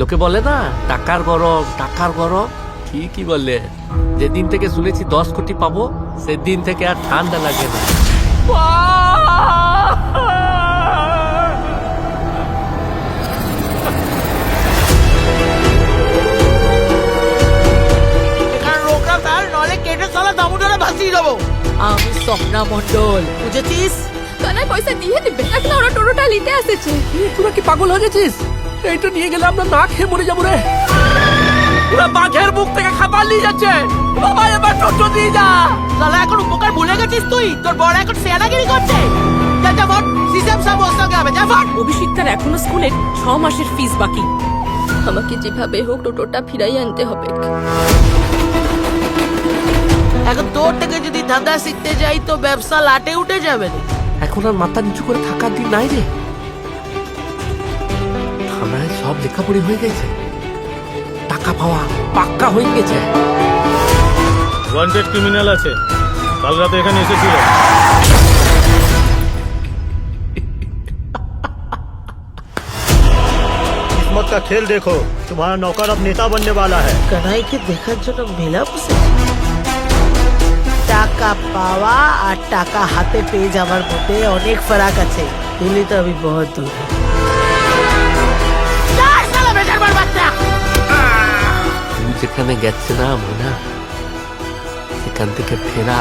লোকে বলে না টাকার গরম টাকার গরম, ঠিকই বলে। যেদিন থেকে শুনেছি 10 কোটি পাবো সেদিন থেকে আর ঠান্ডা লাগে না। আমি স্বপ্না মন্ডল, বুঝেছিস? কানাই পয়সা দিয়ে দিবে, এখন ওরা টোটোটা নিতে আসছে। তোরা কি পাগল হয়ে গেছিস? এইটা নিয়ে গেলে আমরা না খেয়ে মরে যাবো রে। পুরা বাঘের মুখ থেকে খাবার নিয়ে যাচ্ছে। বাবা এবার টোটো দিয়ে যা। শালা এখন উপকার ভুলে গেছিস তুই? তোর বড় এখন সেনাগিরি করছে। যা যা ভোট, সিস্টেম সব ওর সঙ্গে হবে, যা ভোট। অভিষিক্তার এখনো স্কুলের 6 মাসের ফিস বাকি। আমাকে যেভাবে হোক টোটোটা ফিরাই আনতে হবে। এখন তোর থেকে যদি ধাঁধা শিখতে যাই তো ব্যবসা লাটে উঠে যাবে রে। এখন আর মাথা নিচু করে থাকার দিন নাই রে। থানায় সব লেখাপড়ি হয়ে গেছে, টাকা পাওয়া পাক্কা হয়ে গেছে। ওয়ান্টেড ক্রিমিনাল আছে, কাল রাতে এখানে এসেছিল। किस्मत का खेल देखो, तुम्हारा नौकर अब नेता बनने वाला है। কানাইকে দেখার জন্য মেলা বসেছে। টাকা পাওয়া আর টাকা হাতে পেয়ে যাওয়ার মধ্যে অনেক ফারাক আছে। দিল্লি তো আমি বহুত দূর। তুমি যেখানে গেছিলাম না সেখান থেকে ফেরা